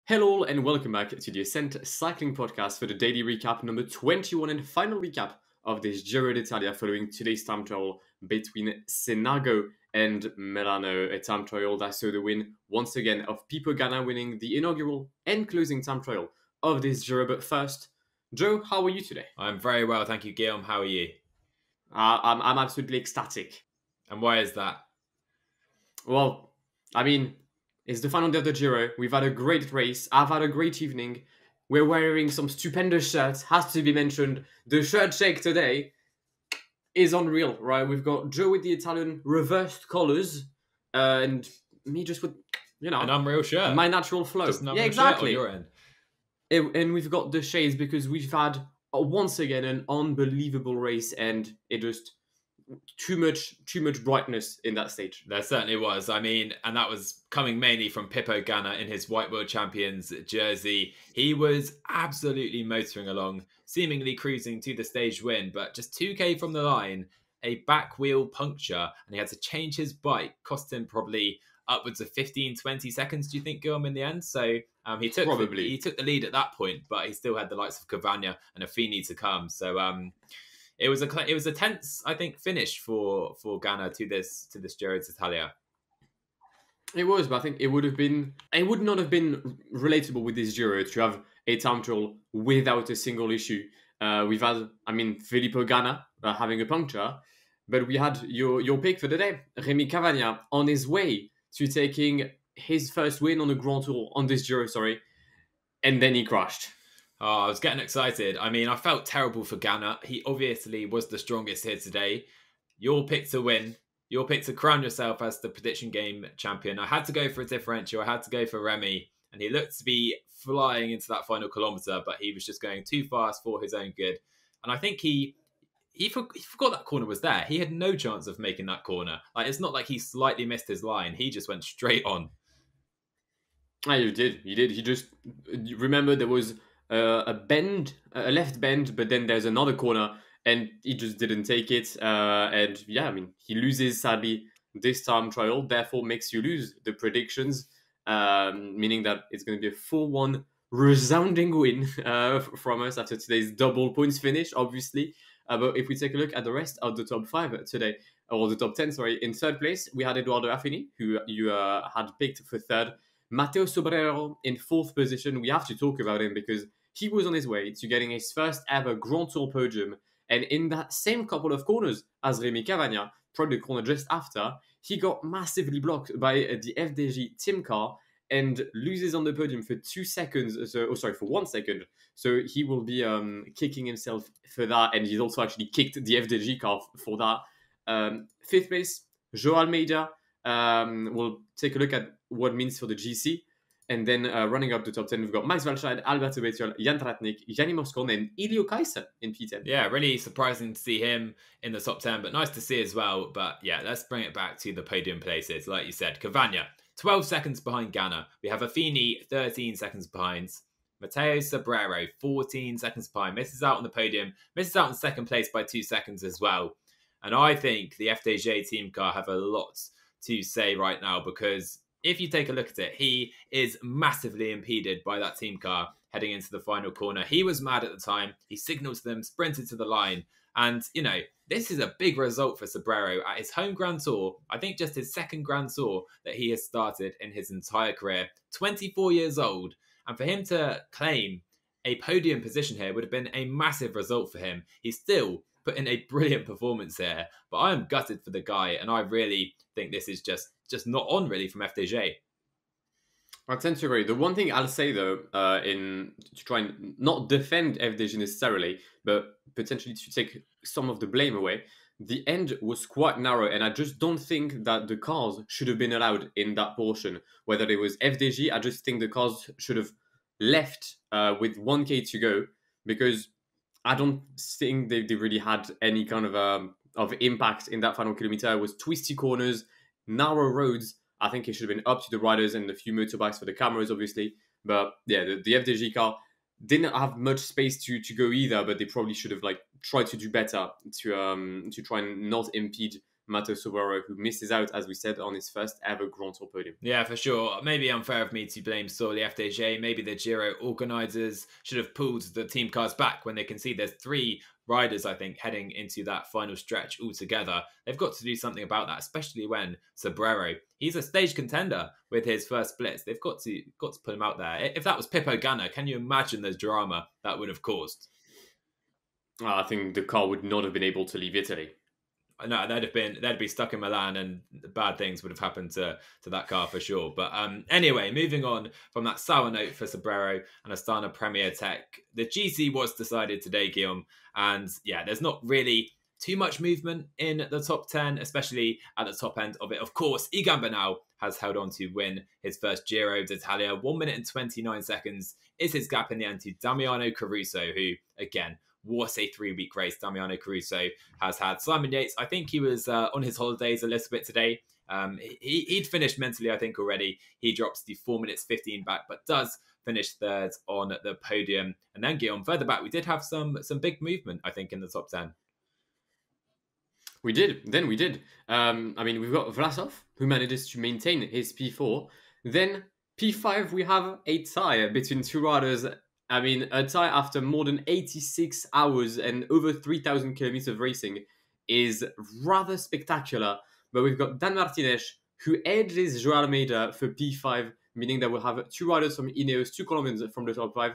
Hello and welcome back to the Ascent Cycling Podcast for the daily recap number 21 and final recap of this Giro d'Italia following today's time trial between Senago and Milano, a time trial that saw the win once again of Pippo Ganna winning the inaugural and closing time trial of this Giro. But first, Joe, how are you today? I'm very well, thank you, Guillaume. How are you? I'm absolutely ecstatic. And why is that? Well, it's the final day of the Giro. We've had a great race. I've had a great evening. We're wearing some stupendous shirts. Has to be mentioned. The shirt shake today is unreal, right? We've got Joe with the Italian reversed collars, and me just with, an unreal shirt. My natural flow. Just an unreal shirt on your end. And we've got the shades because we've had once again an unbelievable race, and it just too much brightness in that stage. There certainly was. And that was coming mainly from Pippo Ganna in his White World Champions jersey. He was absolutely motoring along, seemingly cruising to the stage win, but just 2k from the line, a back wheel puncture, and he had to change his bike, cost him probably upwards of 15-20 seconds, do you think, Guillaume, in the end? So he took the lead at that point, but he still had the likes of Cavagna and Affini to come. So it was a tense, I think, finish for Ganna to this Giro d'Italia. It was, but I think it would not have been relatable with this Giro to have a time trial without a single issue. We've had, Filippo Ganna having a puncture, but we had your pick for the day, Rémi Cavagna, on his way to taking his first win on the Grand Tour, on this Giro, and then he crashed. Oh, I was getting excited. I felt terrible for Ganna. He obviously was the strongest here today. Your pick to win. Your pick to crown yourself as the prediction game champion. I had to go for a differential. I had to go for Rémi. And he looked to be flying into that final kilometre, but he was just going too fast for his own good. And I think he forgot that corner was there. He had no chance of making that corner. It's not like he slightly missed his line. He just went straight on. You did. He just remember there was a left bend, but then there's another corner, and he just didn't take it. He loses sadly this time trial, therefore makes you lose the predictions, meaning that it's going to be a 4-1 resounding win from us after today's double points finish, obviously. But if we take a look at the rest of the top 5 today, or the top 10, sorry, in third place, we had Eduardo Affini, who you had picked for third. Matteo Sobrero in fourth position. We have to talk about him because he was on his way to getting his first ever Grand Tour podium. And in that same couple of corners as Rémi Cavagna, probably the corner just after, he got massively blocked by the FDJ team car and loses on the podium for 2 seconds. For 1 second. So he will be kicking himself for that. And he's also actually kicked the FDJ car for that. Fifth place, João Almeida. We'll take a look at what it means for the GC. And then running up the top 10, we've got Max Walscheid, Alberto Bettiol, Jan Tratnik, Yanni Moscon, and Ilio Kaiser in P10. Yeah, really surprising to see him in the top 10, but nice to see as well. But yeah, let's bring it back to the podium places. Like you said, Cavagna, 12 seconds behind Ganna. We have Affini, 13 seconds behind. Matteo Sobrero, 14 seconds behind. Misses out on the podium. Misses out in second place by 2 seconds as well. And I think the FDJ team car have a lot to say right now, because if you take a look at it, he is massively impeded by that team car heading into the final corner. He was mad at the time. He signaled to them, sprinted to the line. And, this is a big result for Sobrero at his home Grand Tour. I think just his second Grand Tour that he has started in his entire career. 24 years old. And for him to claim a podium position here would have been a massive result for him. He's still put in a brilliant performance here. But I am gutted for the guy, and I really think this is just not on, really, from FDJ. I tend to agree. The one thing I'll say, though, to try and not defend FDJ necessarily, but potentially to take some of the blame away, the end was quite narrow, and I just don't think that the cars should have been allowed in that portion. Whether it was FDJ, I just think the cars should have left with 1k to go, because I don't think they really had any kind of impact in that final kilometer. It was twisty corners, narrow roads. I think it should have been up to the riders and a few motorbikes for the cameras, obviously. But yeah, the FDJ car didn't have much space to go either, but they probably should have tried to do better to try and not impede Matteo Sobrero, who misses out, as we said, on his first ever Grand Tour podium. Yeah, for sure. Maybe unfair of me to blame solely FDJ. Maybe the Giro organisers should have pulled the team cars back when they can see there's 3 riders, I think, heading into that final stretch altogether. They've got to do something about that, especially when Sobrero, he's a stage contender with his first blitz. They've got to put him out there. If that was Pippo Ganna, can you imagine the drama that would have caused? I think the car would not have been able to leave Italy. No, they'd be stuck in Milan, and bad things would have happened to that car for sure. But anyway, moving on from that sour note for Sobrero and Astana Premier Tech, the GC was decided today, Guillaume, and yeah, there's not really too much movement in the top 10, especially at the top end of it. Of course, Egan Bernal has held on to win his first Giro d'Italia. 1 minute and 29 seconds is his gap in the end to Damiano Caruso, who, again, what a 3-week race Damiano Caruso has had. Simon Yates, I think he was on his holidays a little bit today. He'd finished mentally, I think, already. He drops the 4 minutes 15 back, but does finish third on the podium. And then, Guillaume, further back, we did have some big movement, I think, in the top 10. We did. We've got Vlasov, who manages to maintain his P4. Then P5, we have a tie between 2 riders. A tie after more than 86 hours and over 3,000 kilometers of racing is rather spectacular. But we've got Dan Martinez, who edges Joao Almeida for P5, meaning that we'll have 2 riders from Ineos, 2 Colombians from the top 5.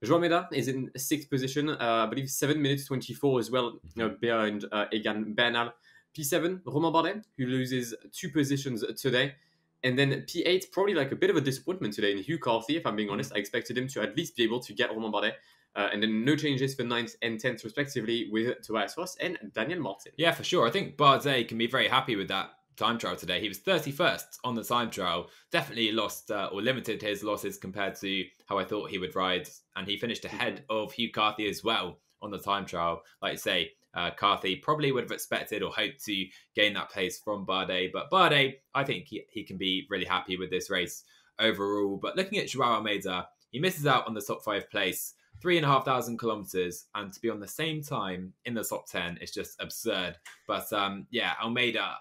Joao Almeida is in 6th position, I believe 7 minutes 24 as well, behind Egan Bernal. P7, Romain Bardet, who loses 2 positions today. And then P8, probably like a bit of a disappointment today in Hugh Carthy, if I'm being honest. I expected him to at least be able to get Romain Bardet. And then no changes for 9th and 10th, respectively, with Tobias Foss and Daniel Martin. Yeah, for sure. I think Bardet can be very happy with that time trial today. He was 31st on the time trial. Definitely lost or limited his losses compared to how I thought he would ride. And he finished ahead of Hugh Carthy as well on the time trial. Like I say, Carthy probably would have expected or hoped to gain that place from Bardet. But Bardet, I think he can be really happy with this race overall. But looking at Joao Almeida, he misses out on the top 5 place, 3,500 kilometers, and to be on the same time in the top 10 is just absurd. But Almeida,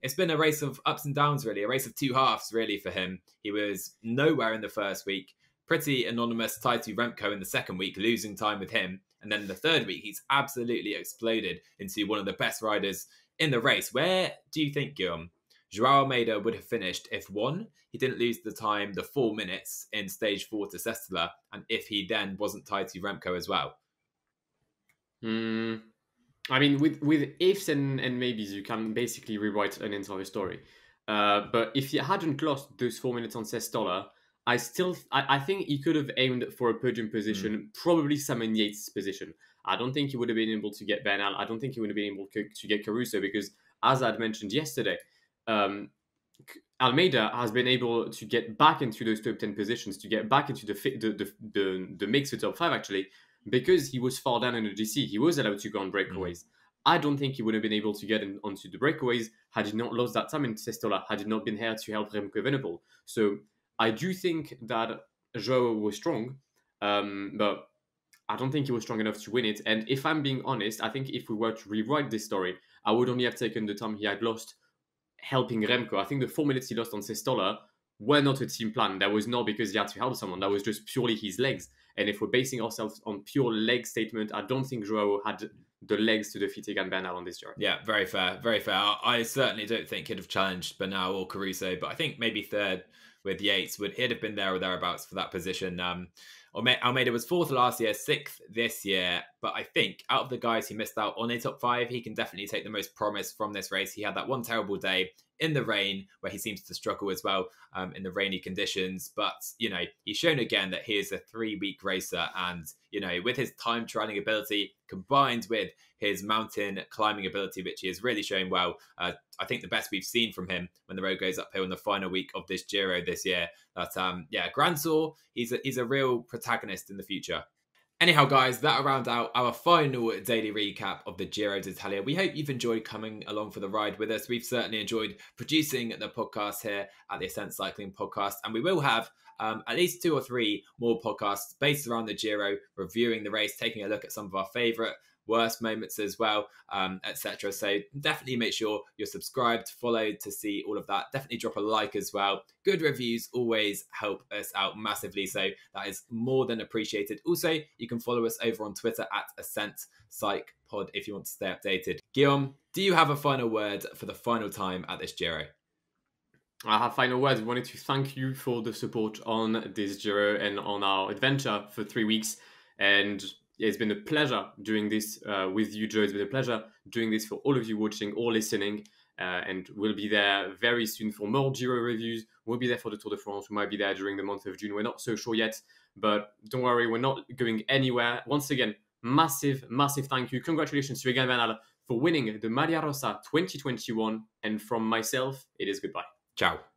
it's been a race of ups and downs, really, a race of 2 halves, really, for him. He was nowhere in the first week, pretty anonymous, tied to Remco in the second week, losing time with him. And then the third week, he's absolutely exploded into one of the best riders in the race. Where do you think, Guillaume, Joao Almeida would have finished if 1, he didn't lose the time, the 4 minutes in stage 4 to Sestola, and if he then wasn't tied to Remco as well? With ifs and maybes, you can basically rewrite an entire story. But if he hadn't lost those 4 minutes on Sestola, I think he could have aimed for a podium position, probably Simon Yates' position. I don't think he would have been able to get Bernal. I don't think he would have been able to get Caruso because, as I'd mentioned yesterday, Almeida has been able to get back into those top 10 positions, to get back into the mix for top 5 actually, because he was far down in the GC. He was allowed to go on breakaways. I don't think he would have been able to get onto the breakaways had he not lost that time in Sestola, had he not been here to help Remco Evenepoel. So I do think that Joao was strong, but I don't think he was strong enough to win it. And if I'm being honest, I think if we were to rewrite this story, I would only have taken the time he had lost helping Remco. I think the 4 minutes he lost on Sestola were not a team plan. That was not because he had to help someone. That was just purely his legs. And if we're basing ourselves on pure leg statement, I don't think Joao had the legs to defeat Egan Bernal on this journey. Yeah, very fair, very fair. I certainly don't think he'd have challenged Bernal or Caruso, but I think maybe third with Yates he'd have been there or thereabouts for that position. Almeida was 4th last year, 6th this year, but I think out of the guys who missed out on a top 5, he can definitely take the most promise from this race. He had that one terrible day in the rain where he seems to struggle as well in the rainy conditions. But, he's shown again that he is a 3-week racer. And, with his time trialing ability combined with his mountain climbing ability, which he has really shown well, I think the best we've seen from him when the road goes uphill in the final week of this Giro this year. That, Grand Tour, he's a real protagonist in the future. Anyhow, guys, that'll round out our final daily recap of the Giro d'Italia. We hope you've enjoyed coming along for the ride with us. We've certainly enjoyed producing the podcast here at the Ascent Cycling Podcast, and we will have at least 2 or 3 more podcasts based around the Giro, reviewing the race, taking a look at some of our favourite worst moments as well, etc. So definitely make sure you're subscribed, followed to see all of that. Definitely drop a like as well. Good reviews always help us out massively, so that is more than appreciated. Also, you can follow us over on Twitter at Ascent Psych Pod if you want to stay updated. Guillaume, do you have a final word for the final time at this Giro? I have final words. I wanted to thank you for the support on this Giro and on our adventure for 3 weeks. And it's been a pleasure doing this with you, Joe. It's been a pleasure doing this for all of you watching or listening. And we'll be there very soon for more Giro reviews. We'll be there for the Tour de France. We might be there during the month of June. We're not so sure yet, but don't worry, we're not going anywhere. Once again, massive, massive thank you. Congratulations to Egan Bernal for winning the Maglia Rosa 2021. And from myself, it is goodbye. Ciao.